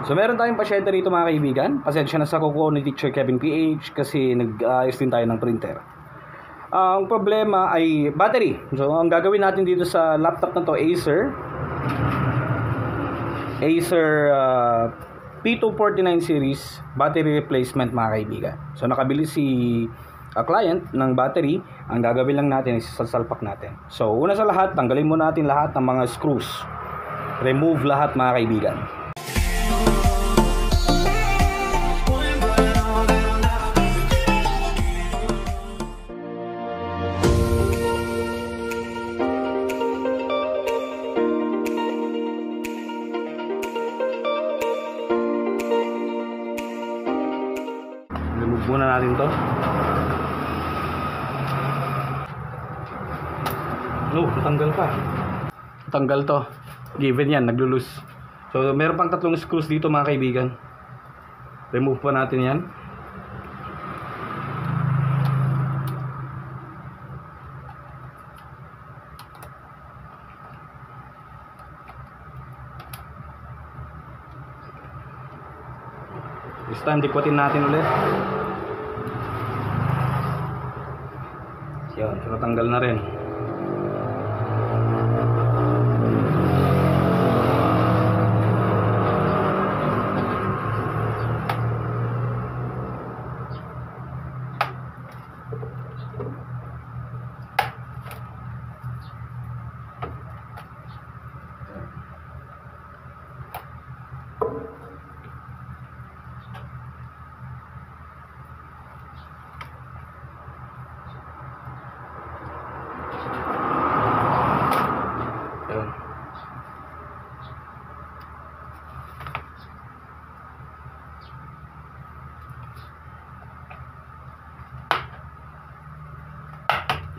So meron tayong pasyente rito mga kaibigan. Pasensya na sa kuko ni Teacher Kevin PH kasi nag-ayos din tayo ng printer. Ang problema ay battery. So ang gagawin natin dito sa laptop na to, Acer P249 series battery replacement mga kaibigan. So nakabili si client ng battery. Ang gagawin lang natin is sasalpak natin. So una sa lahat, tanggalin muna natin lahat ng mga screws. Remove lahat mga kaibigan. Remove muna natin to. No, natanggal pa. Tanggal to. Given yan, naglulus. So, meron pang 3 screws dito mga kaibigan. Remove pa natin yan. This time, dikwatin natin ulit. Yan, so natanggal na rin.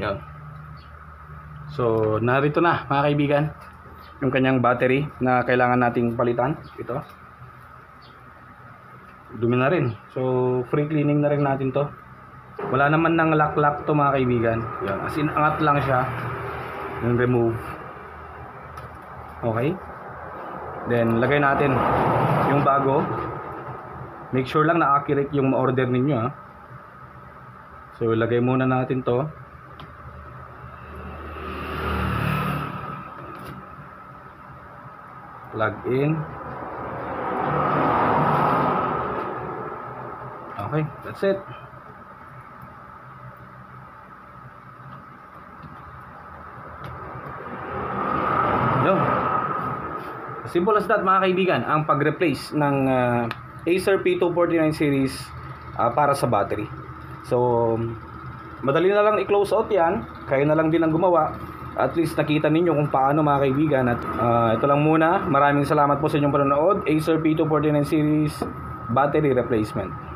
Yan. So, narito na mga kaibigan yung kanyang battery na kailangan nating palitan. Ito. Dumi na rin. So, free cleaning na rin natin to. Wala naman ng lock-lock to mga kaibigan. Yan. As in, angat lang siya. Yung remove. Okay. Then, lagay natin yung bago. Make sure lang na accurate yung ma-order ninyo ha. So, lagay muna natin to. Plug in. Okay, that's it. Yo. Simple as that mga kaibigan, ang pag-replace ng Acer P249 series para sa battery. So, madali na lang i-close out yan. Kayo na lang din ang gumawa. At least nakita ninyo kung paano mga kaibigan. At ito lang muna. Maraming salamat po sa inyong panonood. Acer P249 series battery replacement.